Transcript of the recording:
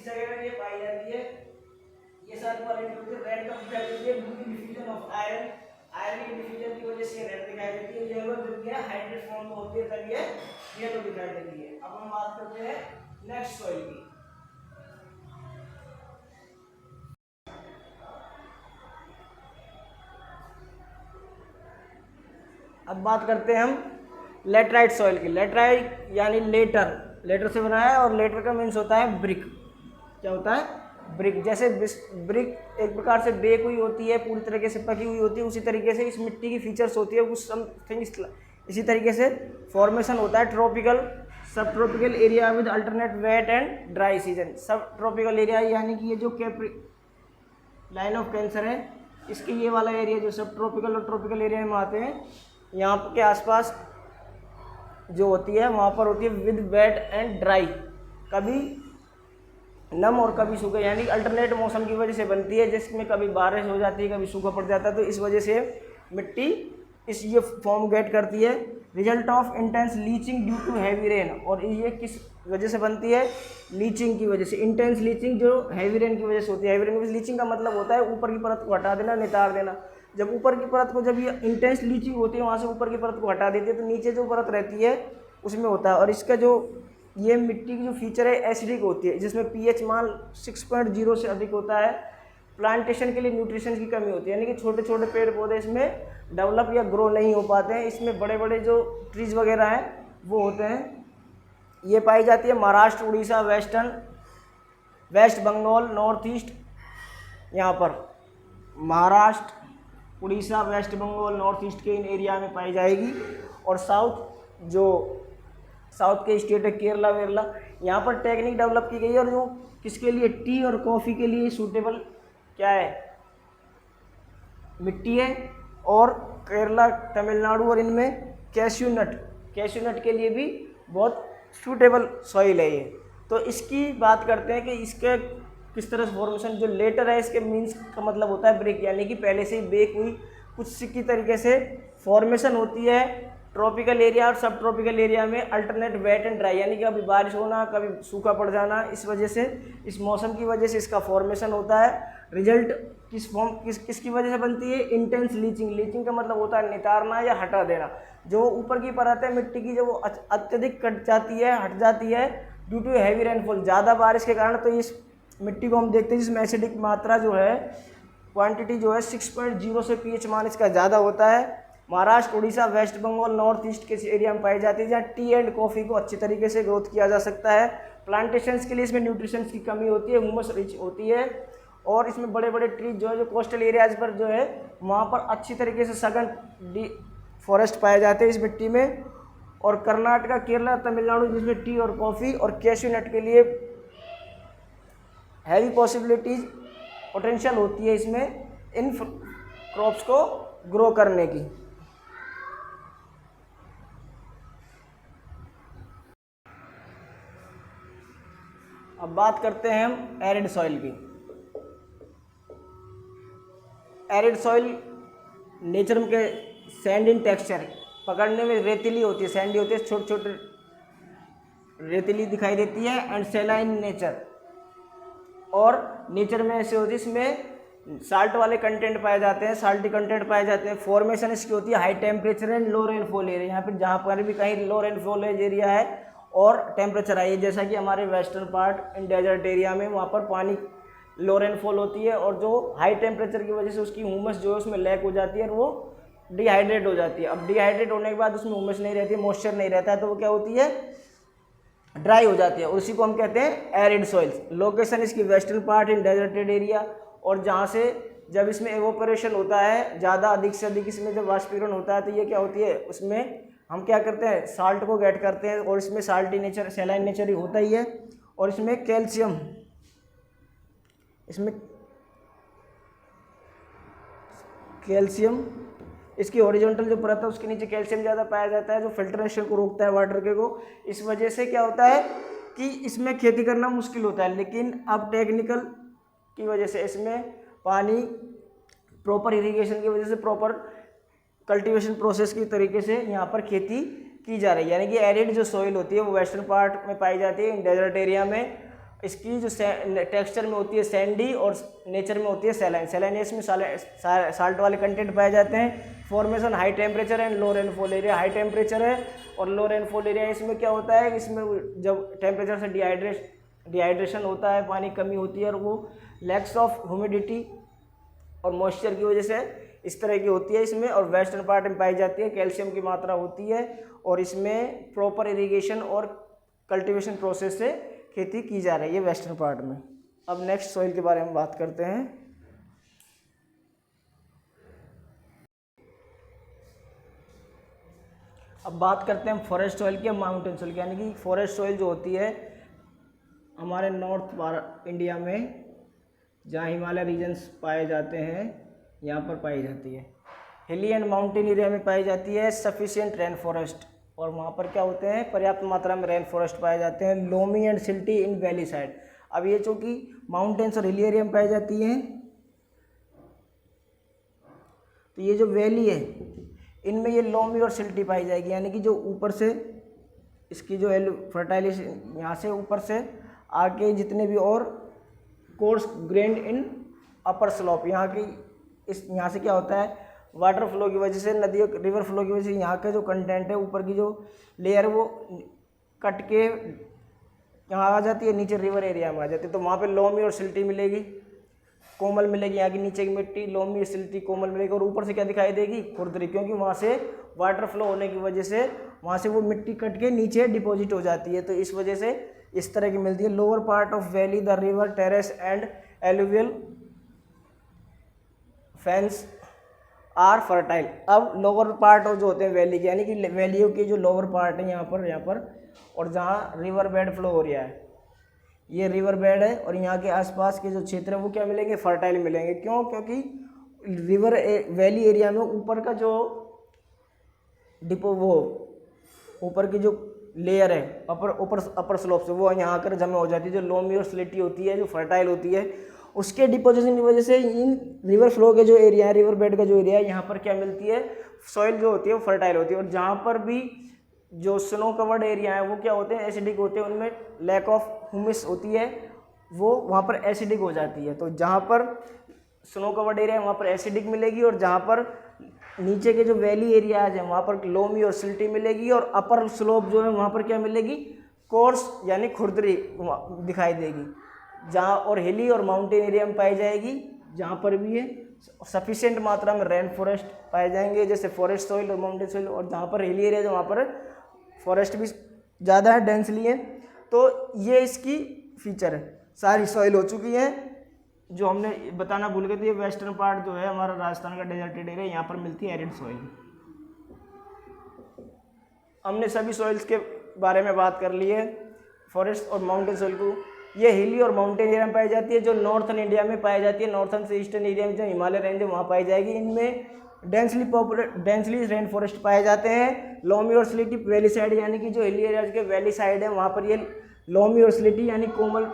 किस जगह में ये पाई जाती है? ये सारी क्वालिटी होती है। रेड कब दिखाई देती है? Due to diffusion of iron, iron के डिफ्यूजन की वजह से रेड दिखाई देती है। येलो जब ये हाइड्रेट फॉर्म में होती है तब ये येलो दिखाई देती है। अब हम बात करते हैं नेक्स्ट सॉइल की। अब बात करते हैं हम लेटराइट सॉइल की। लेटराइट यानी लेटर से बना है और लेटर का मीन्स होता है ब्रिक। क्या होता है? ब्रिक। जैसे ब्रिक एक प्रकार से बेक हुई होती है, पूरी तरीके से पकी हुई होती है, उसी तरीके से इस मिट्टी की फीचर्स होती है कुछ समथिंग इसी तरीके से फॉर्मेशन होता है। Tropical sub tropical area with alternate wet and dry season. Sub tropical area यानी कि ये जो लाइन ऑफ कैंसर है, इसके ये वाला एरिया जो सब ट्रॉपिकल और ट्रॉपिकल एरिया में आते हैं, यहाँ के आसपास जो होती है वहाँ पर होती है विद वेट एंड ड्राई, कभी नम और कभी सूखा, यानी अल्टरनेट मौसम की वजह से बनती है, जिसमें कभी बारिश हो जाती है कभी सूखा पड़ जाता है। तो इस वजह से मिट्टी ये फॉर्म गेट करती है। Result of intense leaching due to heavy rain. और ये किस वजह से बनती है? लीचिंग की वजह से। इंटेंस लीचिंग जो हैवी रेन की वजह से होती है। हैवी रेन की लीचिंग का मतलब होता है ऊपर की परत को हटा देना, नितार देना। जब ऊपर की परत को जब ये इंटेंस लीचिंग होती है वहाँ से ऊपर की परत को हटा देती है तो नीचे जो परत रहती है उसमें होता है। और इसका जो ये मिट्टी की जो फीचर है एसिडिक होती है, जिसमें पीएच मान 6.0 से अधिक होता है। प्लांटेशन के लिए न्यूट्रिशन की कमी होती है, यानी कि छोटे छोटे पेड़ पौधे इसमें डेवलप या ग्रो नहीं हो पाते हैं। इसमें बड़े बड़े जो ट्रीज वगैरह हैं वो होते हैं। ये पाई जाती है Maharashtra, Orissa, West Bengal, North East. यहाँ पर Maharashtra, Orissa, West Bengal, North East के इन एरिया में पाई जाएगी। और साउथ के स्टेट है केरला वेरला, यहाँ पर टेक्निक डेवलप की गई है। और जो किसके लिए? टी और कॉफ़ी के लिए सूटेबल क्या है? मिट्टी है। और केरला, तमिलनाडु और इनमें कैश्यू नट के लिए भी बहुत सूटेबल सॉइल है ये। तो इसकी बात करते हैं कि इसके किस तरह से फॉर्मेशन। जो लेटर है इसके मीन्स का मतलब होता है ब्रेक, यानी कि पहले से ही बेक हुई कुछ की तरीके से फॉर्मेशन होती है। ट्रॉपिकल एरिया और सब ट्रॉपिकल एरिया में अल्टरनेट वेट एंड ड्राई, यानी कि कभी बारिश होना कभी सूखा पड़ जाना, इस वजह से इस मौसम की वजह से इसका फॉर्मेशन होता है। रिजल्ट किसकी वजह से बनती है? इंटेंस लीचिंग का मतलब होता है नितारना या हटा देना। जो ऊपर की परत है मिट्टी की, जब वो अत्यधिक कट जाती है, हट जाती है ड्यू टू हैवी रेनफॉल, ज़्यादा बारिश के कारण, तो इस मिट्टी को हम देखते हैं जिसमें एसिडिक मात्रा जो है, क्वांटिटी जो है 6.0 से पीएच मान इसका ज़्यादा होता है। Maharashtra, Orissa, West Bengal, North East के एरिया में पाई जाती है, जहाँ टी एंड कॉफ़ी को अच्छी तरीके से ग्रोथ किया जा सकता है। प्लांटेशंस के लिए इसमें न्यूट्रिशंस की कमी होती है, ह्यूमस रिच होती है। और इसमें बड़े बड़े ट्रीज जो है, जो कोस्टल एरियाज पर जो है वहाँ पर अच्छी तरीके से सघन फॉरेस्ट पाए जाते हैं इस मिट्टी में। और कर्नाटका, केरला, तमिलनाडु जिसमें टी और कॉफ़ी और कैश्यू नट के लिए हैवी पॉसिबिलिटीज पोटेंशियल होती है इसमें इन क्रॉप्स को ग्रो करने की। अब बात करते हैं हम एरिड सॉइल की। एरिड सॉइल नेचर के सैंड इन टेक्सचर, पकड़ने में रेतीली होती है, सैंडी होती है, छोटे छोटे रेतीली दिखाई देती है। एंड सेलाइन नेचर, और नेचर में ऐसे होती है इसमें साल्ट वाले कंटेंट पाए जाते हैं, साल्टी कंटेंट पाए जाते हैं। फॉर्मेशन इसकी होती है high temperature and low rainfall area. यहाँ पर जहाँ पर भी कहीं लो रेनफॉल एरिया है और टेम्परेचर हाई है, जैसा कि हमारे western part in desert area में, वहाँ पर पानी लो रेनफॉल होती है और जो हाई टेम्परेचर की वजह से उसकी ह्यूमस जो है उसमें लैक हो जाती है और वो डिहाइड्रेट हो जाती है। अब डिहाइड्रेट होने के बाद उसमें ह्यूमस नहीं रहती, मॉइस्चर नहीं रहता है, तो वो क्या होती है? ड्राई हो जाती है। और उसी को हम कहते हैं एरिड सॉइल्स। लोकेशन इसकी वेस्टर्न पार्ट इन डेजर्टेड एरिया, और जहाँ से जब इसमें एवोपरेशन होता है ज़्यादा, अधिक से अधिक इसमें जब वाष्पीकरण होता है, तो ये क्या होती है? उसमें हम क्या करते हैं? साल्ट को गेट करते हैं, और इसमें साल्टी नेचर, सैलाइन नेचर ही होता ही है। और इसमें कैल्शियम, इसकी हॉरिजॉन्टल जो परत है उसके नीचे कैल्शियम ज़्यादा पाया जाता है, जो फिल्ट्रेशन को रोकता है वाटर के को। इस वजह से क्या होता है कि इसमें खेती करना मुश्किल होता है। लेकिन अब टेक्निकल की वजह से इसमें पानी, प्रॉपर इरिगेशन की वजह से, प्रॉपर कल्टीवेशन प्रोसेस की तरीके से यहाँ पर खेती की जा रही है। यानी कि एरिड जो सॉइल होती है वो वेस्टर्न पार्ट में पाई जाती है, इन डेजर्ट एरिया में। इसकी जो टेक्सचर में होती है सैंडी और नेचर में होती है सैलाइन। सैलाइनियस में साल्ट वाले कंटेंट पाए जाते हैं। Formation high temperature and low rainfall area, high temperature है और लो रेनफॉल एरिया। इसमें क्या होता है, इसमें जब टेम्परेचर से डिहाइड्रेशन होता है, पानी कमी होती है और वो लैक्स ऑफ ह्यूमिडिटी और मॉइस्चर की वजह से इस तरह की होती है इसमें। और वेस्टर्न पार्ट में पाई जाती है, कैल्शियम की मात्रा होती है और इसमें प्रॉपर इरिगेशन और कल्टीवेशन प्रोसेस से खेती की जा रही है वेस्टर्न पार्ट में। अब नेक्स्ट सॉइल के बारे में बात करते हैं। अब बात करते हैं फॉरेस्ट सॉइल की, माउंटेन सॉइल की। यानी कि फॉरेस्ट सॉइल जो होती है हमारे नॉर्थ इंडिया में, जहाँ हिमालय रीजन्स पाए जाते हैं, यहाँ पर पाई जाती है। हिली एंड माउंटेन एरिया में पाई जाती है सफिशिएंट रेन फॉरेस्ट, और वहाँ पर क्या होते हैं, पर्याप्त मात्रा में रेन फॉरेस्ट पाए जाते हैं। Loamy and silty in valley side. अब ये जो कि माउंटेन्स और हिली एरिया में पाई जाती हैं, तो ये जो वैली है इनमें ये लोमी और सिल्टी पाई जाएगी। यानी कि जो ऊपर से इसकी जो फर्टाइलेशन यहाँ से ऊपर से आके जितने भी और कोर्स ग्रेन्ड इन अपर स्लोप, यहाँ से क्या होता है, वाटर फ्लो की वजह से, नदियों रिवर फ्लो की वजह से यहाँ का जो कंटेंट है, ऊपर की जो लेयर वो कट के यहाँ आ जाती है, नीचे रिवर एरिया में आ जाती है। तो वहाँ पे लोमी और सिल्टी मिलेगी, कोमल मिलेगी। यहाँ की नीचे की मिट्टी लोमी सिल्टी कोमल मिलेगी और ऊपर से क्या दिखाई देगी, खुरदरी, क्योंकि वहाँ से वाटर फ्लो होने की वजह से वहाँ से वो मिट्टी कट के नीचे डिपॉजिट हो जाती है। तो इस वजह से इस तरह की मिलती है। Lower part of valley the river terrace and alluvial fans are fertile. अब लोअर पार्ट जो होते हैं वैली के, यानी कि वैलियों के जो लोअर पार्ट है यहाँ पर और जहाँ रिवर बेड फ्लो हो रहा है, ये रिवर बेड है और यहाँ के आसपास के जो क्षेत्र है वो क्या मिलेंगे, फर्टाइल मिलेंगे। क्यों? क्योंकि रिवर वैली एरिया में ऊपर का जो ऊपर की जो लेयर है अपर स्लोप से, वो यहाँ आकर जमा हो जाती है। जो लोमी और स्लेटी होती है, जो फर्टाइल होती है, उसके डिपोजिशन की वजह से इन रिवर फ्लो के जो एरिया है, रिवर बेड का जो एरिया है, यहाँ पर क्या मिलती है, सॉइल जो होती है वो फर्टाइल होती है। और जहाँ पर भी जो स्नो कवर्ड एरिया है वो क्या होते हैं, एसिडिक होते हैं, उनमें लैक ऑफ ह्यूमिस होती है, वो वहाँ पर एसिडिक हो जाती है। तो जहाँ पर स्नो कवर्ड एरिया है वहाँ पर एसिडिक मिलेगी और जहाँ पर नीचे के जो वैली एरिया है वहाँ पर लोमी और सिल्टी मिलेगी और अपर स्लोप जो है वहाँ पर क्या मिलेगी, कोर्स यानी खुरदरी दिखाई देगी। जहाँ और हिली और माउंटेन एरिया में पाई जाएगी, जहाँ पर भी है सफिशिएंट मात्रा में रेन फॉरेस्ट पाए जाएंगे, जैसे फॉरेस्ट सॉइल और माउंटेन सॉइल। और जहाँ पर हिली एरिया वहाँ पर फॉरेस्ट भी ज़्यादा है, डेंसली है। तो ये इसकी फीचर है। सारी सॉइल हो चुकी है। जो हमने बताना भूल गए थे, ये वेस्टर्न पार्ट जो है हमारा राजस्थान का डेजर्टेड एरिया, यहाँ पर मिलती है एरिड सॉइल। हमने सभी सॉइल्स के बारे में बात कर ली है। फॉरेस्ट और माउंटेन सॉइल को, ये हिली और माउंटेन एरिया में पाई जाती है, जो नॉर्थन इंडिया में पाई जाती है। नॉर्थन से ईस्टर्न एरिया में जो हिमालय रेंज है वहाँ पाई जाएगी। इनमें डेंसली रेन फॉरेस्ट पाए जाते हैं। लोमी और स्लिटी वैली साइड, यानी कि जो हिली एरिया के वैली साइड है वहाँ पर ये लोमी और स्लिटी यानी कोमल